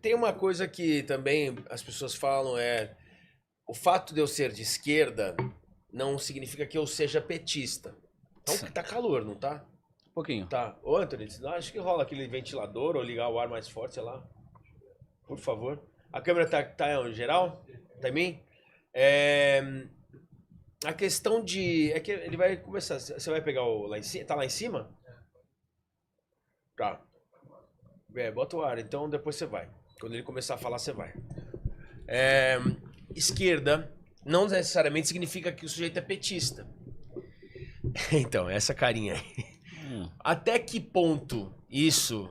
Tem uma coisa que também as pessoas falam o fato de eu ser de esquerda não significa que eu seja petista. Então que tá calor, não tá? Um pouquinho. Tá. Ô, Anthony, acho que rola aquele ventilador ou ligar o ar mais forte, sei lá. Por favor. A câmera tá em geral? Tá em mim? É, a questão de... É que ele vai começar... Você vai pegar o lá em cima? Tá lá em cima? Tá. Bota o ar, então depois você vai. Quando ele começar a falar, você vai. Esquerda não necessariamente significa que o sujeito é petista. Então, essa carinha aí. Até que ponto isso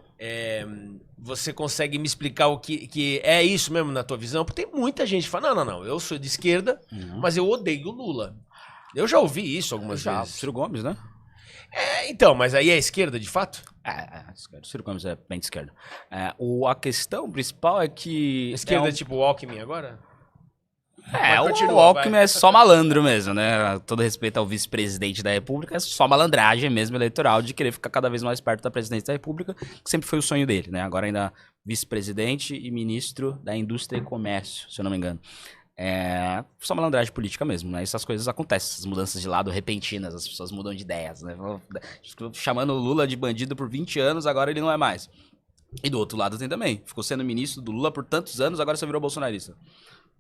você consegue me explicar o que é isso mesmo na tua visão? Porque tem muita gente que fala, não, eu sou de esquerda, mas eu odeio o Lula. Eu já ouvi isso algumas vezes. Ciro Gomes, né? Então, mas aí é esquerda de fato? O Ciro Gomes é bem de esquerda. A questão principal é que... Esquerda tipo o Alckmin agora? O Alckmin é só malandro mesmo, né? Todo respeito ao vice-presidente da República, é só malandragem mesmo eleitoral de querer ficar cada vez mais perto da presidência da República, que sempre foi o sonho dele, né? Agora ainda vice-presidente e ministro da Indústria e Comércio, se eu não me engano. Só malandragem política mesmo, né? Essas coisas acontecem, essas mudanças de lado repentinas, as pessoas mudam de ideias, né? Chamando o Lula de bandido por 20 anos, agora ele não é mais. E do outro lado tem também, ficou sendo ministro do Lula por tantos anos, agora você virou bolsonarista.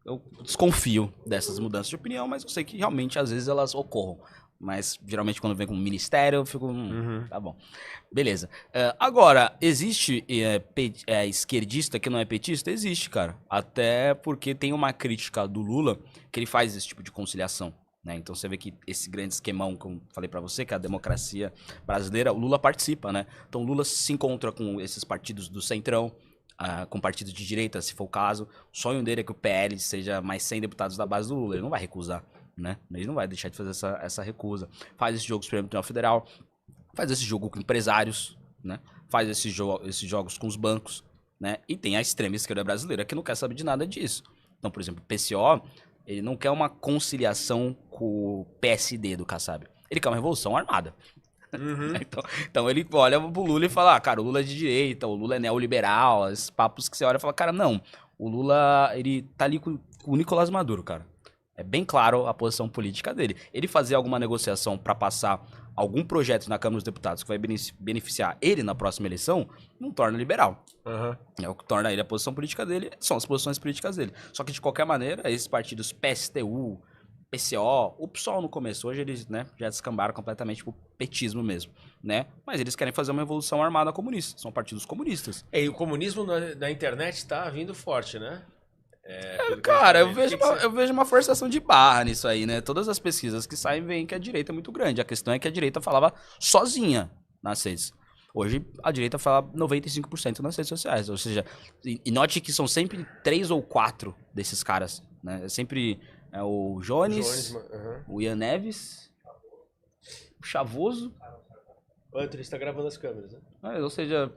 Eu desconfio dessas mudanças de opinião, mas eu sei que realmente às vezes elas ocorram. Mas geralmente quando vem com o ministério eu fico... Tá bom. Beleza. Agora, existe esquerdista que não é petista? Existe, cara. Até porque tem uma crítica do Lula que ele faz esse tipo de conciliação. Né? Então você vê que esse grande esquemão que eu falei pra você, que é a democracia brasileira, o Lula participa, né? Então o Lula se encontra com esses partidos do Centrão, com partidos de direita, se for o caso. O sonho dele é que o PL seja mais 100 deputados da base do Lula. Ele não vai recusar, né? Ele não vai deixar de fazer essa recusa. Faz esse jogo Supremo Tribunal Federal, faz esse jogo com empresários, né? Faz esses jogos com os bancos, né? E tem a extrema esquerda brasileira que não quer saber de nada disso. Então, por exemplo, o PCO, ele não quer uma conciliação com o PSD do Kassab. Ele quer uma revolução armada. Então ele olha pro Lula e fala, cara, o Lula é de direita, o Lula é neoliberal, esses papos que você olha e fala, cara, não, o Lula, ele tá ali com o Nicolás Maduro, cara. É bem claro a posição política dele. Ele fazer alguma negociação pra passar algum projeto na Câmara dos Deputados que vai beneficiar ele na próxima eleição, não torna liberal. É o que torna ele a posição política dele, são as posições políticas dele. Só que de qualquer maneira, esses partidos PSTU, PCO, o PSOL no começo, hoje eles, né, já descambaram completamente pro petismo mesmo, né? Mas eles querem fazer uma revolução armada comunista, são partidos comunistas. E o comunismo na internet tá vindo forte, né? Cara, eu vejo uma forçação de barra nisso aí, né? Todas as pesquisas que saem veem que a direita é muito grande. A questão é que a direita falava sozinha nas redes. Hoje, a direita fala 95% nas redes sociais. Ou seja, e note que são sempre 3 ou 4 desses caras, né? É sempre o Jones, o Ian Neves, o Chavoso. O Anthony está gravando as câmeras, né? Ou seja,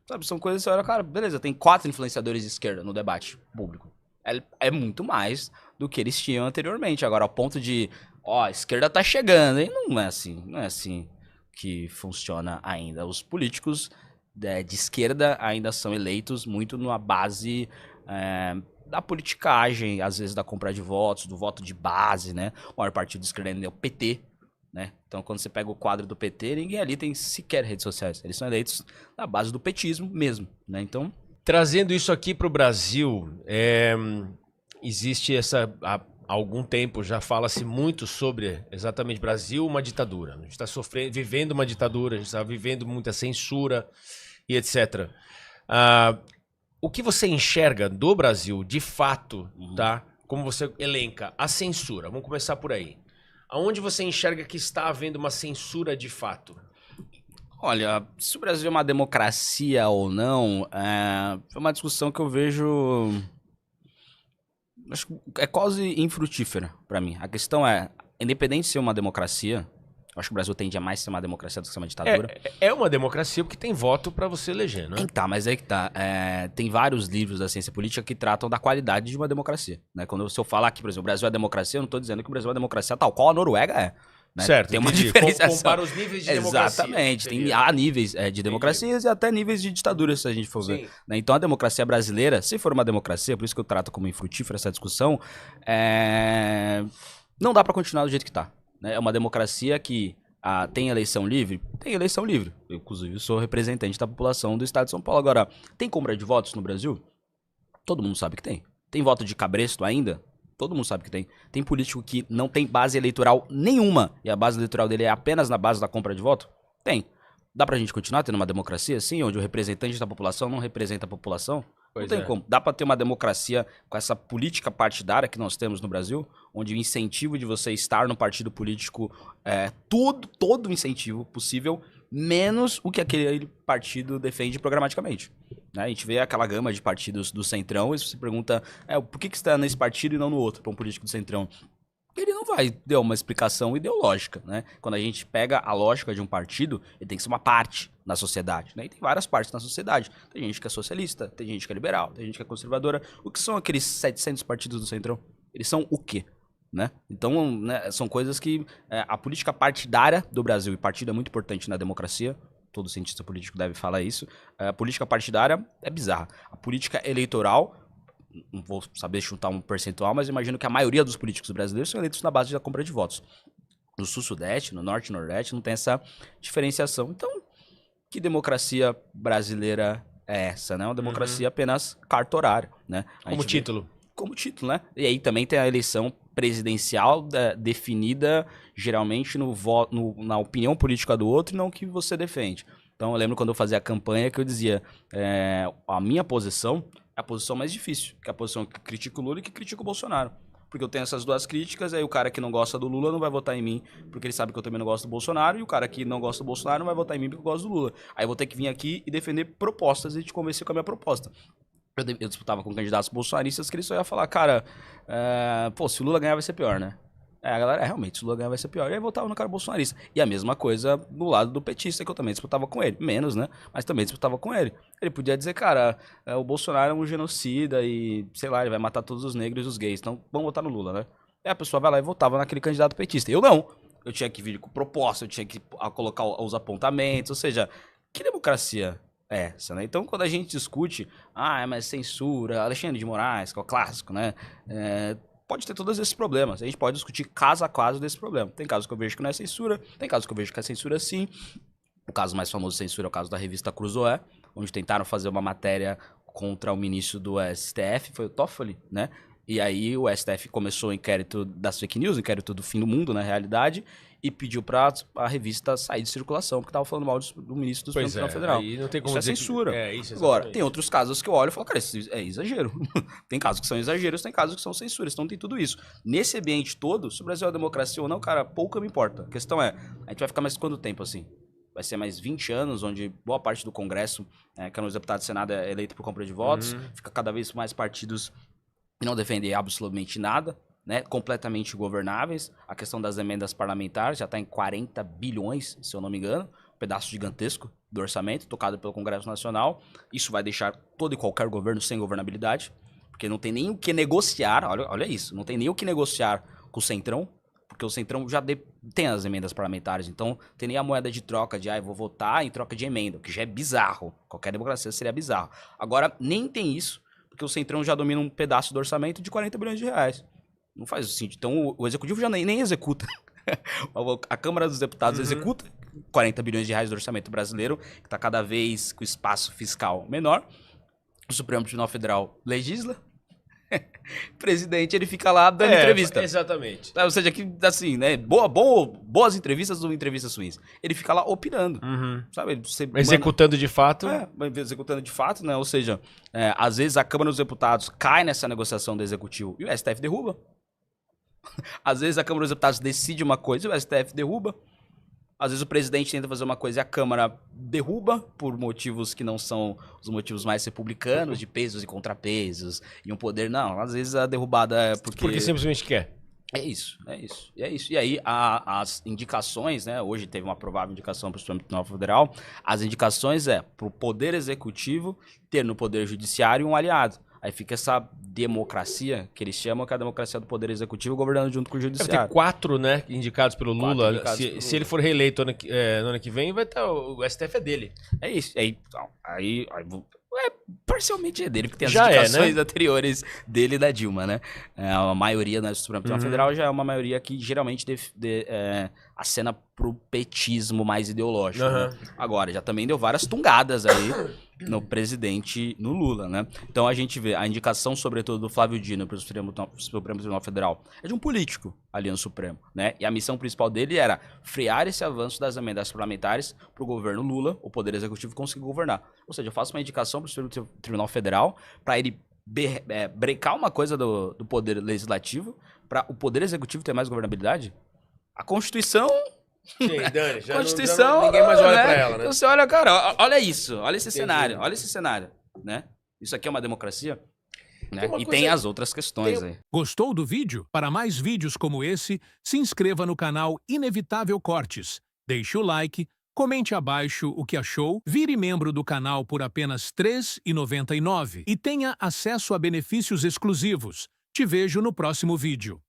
sabe, são coisas que você olha, cara, beleza, tem 4 influenciadores de esquerda no debate público. É muito mais do que eles tinham anteriormente. Agora, ao ponto de, a esquerda tá chegando, hein? Não é assim que funciona ainda. Os políticos de esquerda ainda são eleitos muito numa base da politicagem, às vezes da compra de votos, do voto de base, né? O maior partido de esquerda ainda é o PT, né? Então, quando você pega o quadro do PT, ninguém ali tem sequer redes sociais. Eles são eleitos na base do petismo mesmo, né? Então... Trazendo isso aqui para o Brasil, existe há algum tempo já fala-se muito sobre exatamente Brasil, uma ditadura. A gente está vivendo uma ditadura, a gente está vivendo muita censura e etc. O que você enxerga do Brasil, de fato, tá? Como você elenca a censura? Vamos começar por aí. Aonde você enxerga que está havendo uma censura de fato? Olha, se o Brasil é uma democracia ou não, é uma discussão que eu vejo... Acho que é quase infrutífera pra mim. A questão é, independente de ser uma democracia, eu acho que o Brasil tende a mais ser uma democracia do que ser uma ditadura. É uma democracia porque tem voto pra você eleger, né? Tá, mas aí que tá. Tem vários livros da ciência política que tratam da qualidade de uma democracia. Né? Se eu falar que, por exemplo, o Brasil é democracia, eu não tô dizendo que o Brasil é democracia tal qual a Noruega é. Né? Certo, tem uma entendi. diferenciação. Compara os níveis de democracia. Exatamente. Há níveis de democracias e até níveis de ditadura, se a gente for ver. Né? Então a democracia brasileira, se for uma democracia, por isso que eu trato como infrutífera essa discussão, não dá para continuar do jeito que tá. Né? É uma democracia que tem eleição livre? Tem eleição livre. Eu, inclusive, sou representante da população do estado de São Paulo. Agora, tem compra de votos no Brasil? Todo mundo sabe que tem. Tem voto de cabresto ainda? Todo mundo sabe que tem. Tem político que não tem base eleitoral nenhuma e a base eleitoral dele é apenas na base da compra de voto? Tem. Dá pra gente continuar tendo uma democracia assim, onde o representante da população não representa a população? Não tem como. Dá pra ter uma democracia com essa política partidária que nós temos no Brasil, onde o incentivo de você estar no partido político todo o incentivo possível, menos o que aquele partido defende programaticamente. Né? A gente vê aquela gama de partidos do Centrão e você pergunta, por que você está nesse partido e não no outro, para um político do Centrão? Ele não vai dar uma explicação ideológica, né? Quando a gente pega a lógica de um partido, ele tem que ser uma parte na sociedade, né? E tem várias partes na sociedade. Tem gente que é socialista, tem gente que é liberal, tem gente que é conservadora. O que são aqueles 700 partidos do Centrão? Eles são o quê? Né? Então, né, são coisas que a política partidária do Brasil, e partido é muito importante na democracia, todo cientista político deve falar isso, a política partidária é bizarra. A política eleitoral, não vou saber chutar um percentual, mas imagino que a maioria dos políticos brasileiros são eleitos na base da compra de votos. No sul-sudeste, no norte e nordeste, não tem essa diferenciação. Então, que democracia brasileira é essa, né? Uma democracia apenas carta horária, né? Como título. Como título, né? E aí também tem a eleição presidencial definida geralmente na opinião política do outro e não o que você defende. Então eu lembro quando eu fazia a campanha que eu dizia a minha posição é a posição mais difícil, que é a posição que critica o Lula e que critica o Bolsonaro. Porque eu tenho essas duas críticas, aí o cara que não gosta do Lula não vai votar em mim porque ele sabe que eu também não gosto do Bolsonaro, e o cara que não gosta do Bolsonaro não vai votar em mim porque eu gosto do Lula. Aí eu vou ter que vir aqui e defender propostas e te convencer com a minha proposta. Eu disputava com candidatos bolsonaristas que eles só iam falar, cara, se o Lula ganhar vai ser pior, né? A galera, realmente, se o Lula ganhar vai ser pior. E aí votava no cara bolsonarista. E a mesma coisa do lado do petista, que eu também disputava com ele. Menos, né? Mas também disputava com ele. Ele podia dizer, cara, o Bolsonaro é um genocida e, sei lá, ele vai matar todos os negros e os gays. Então, vamos votar no Lula, né? E a pessoa vai lá e votava naquele candidato petista. Eu não. Eu tinha que vir com proposta, eu tinha que colocar os apontamentos. Ou seja, que democracia é essa, né? Então, quando a gente discute, mas censura, Alexandre de Moraes, que é o clássico, né? Pode ter todos esses problemas. A gente pode discutir caso a caso desse problema. Tem casos que eu vejo que não é censura, tem casos que eu vejo que é censura sim. O caso mais famoso de censura é o caso da revista Cruzoé, onde tentaram fazer uma matéria contra o ministro do STF, foi o Toffoli, né? E aí o STF começou o inquérito das fake news, o inquérito do fim do mundo, na realidade, e pediu pra a revista sair de circulação, porque tava falando mal do ministro do Supremo Tribunal Federal. Aí não tem como isso é censura. Isso, agora, tem outros casos que eu olho e falo, cara, isso é exagero. Tem casos que são exageros, tem casos que são censuras, então tem tudo isso. Nesse ambiente todo, se o Brasil é uma democracia ou não, cara, pouco me importa. A questão é, a gente vai ficar mais quanto tempo assim? Vai ser mais 20 anos, onde boa parte do Congresso, que é os deputados do Senado, é eleito por compra de votos, fica cada vez mais partidos que não defendem absolutamente nada, né, completamente governáveis. A questão das emendas parlamentares já está em 40 bilhões, se eu não me engano, um pedaço gigantesco do orçamento, tocado pelo Congresso Nacional. Isso vai deixar todo e qualquer governo sem governabilidade, porque não tem nem o que negociar, olha isso, não tem nem o que negociar com o Centrão, porque o Centrão já tem as emendas parlamentares, então tem nem a moeda de troca de, vou votar em troca de emenda, o que já é bizarro, qualquer democracia seria bizarro. Agora, nem tem isso, porque o Centrão já domina um pedaço do orçamento de 40 bilhões de reais. Não faz sentido. Então, o Executivo já nem executa. A Câmara dos Deputados executa 40 bilhões de reais do orçamento brasileiro, que está cada vez com espaço fiscal menor. O Supremo Tribunal Federal legisla. O presidente, ele fica lá dando entrevista. Exatamente. Ou seja, que, assim, né? Boas entrevistas ou entrevistas ruins. Ele fica lá opinando. Sabe? Executando de fato. Executando de fato, né? Ou seja, às vezes a Câmara dos Deputados cai nessa negociação do Executivo e o STF derruba. Às vezes a Câmara dos Deputados decide uma coisa e o STF derruba. Às vezes o presidente tenta fazer uma coisa e a Câmara derruba por motivos que não são os motivos mais republicanos, de pesos e contrapesos, e um poder. Não, às vezes a derrubada é porque simplesmente quer. É isso. E aí as indicações, né? Hoje teve uma provável indicação para o Supremo Tribunal Federal. As indicações para o Poder Executivo ter no Poder Judiciário um aliado. Aí fica essa democracia, que eles chamam que é a democracia do poder executivo governando junto com o Deve judiciário. ter 4, né, indicados pelo Lula. Indicados Se, pelo se ele Lula. for reeleito no ano que vem, vai estar o STF é dele. É isso. Parcialmente é dele, porque tem as Já indicações né? anteriores dele e da Dilma, né? A maioria do Supremo Tribunal Federal já é uma maioria que geralmente acena pro petismo mais ideológico. Né? Agora, já também deu várias tungadas aí no presidente, no Lula, né? Então a gente vê a indicação, sobretudo, do Flávio Dino para o Supremo Tribunal Federal é de um político ali no Supremo, né? E a missão principal dele era frear esse avanço das emendas parlamentares para o governo Lula, o Poder Executivo, conseguir governar. Ou seja, eu faço uma indicação para o Supremo Tribunal Federal para ele brecar uma coisa do Poder Legislativo para o Poder Executivo ter mais governabilidade. A Constituição... Sim, Dani, Constituição, ninguém mais olha né? pra ela, né? Então você olha, cara, olha isso, olha esse cenário, né? Isso aqui é uma democracia, né? E tem as outras questões aí. Gostou do vídeo? Para mais vídeos como esse, se inscreva no canal Inevitável Cortes, deixe o like, comente abaixo o que achou, vire membro do canal por apenas R$ 3,99 e tenha acesso a benefícios exclusivos. Te vejo no próximo vídeo.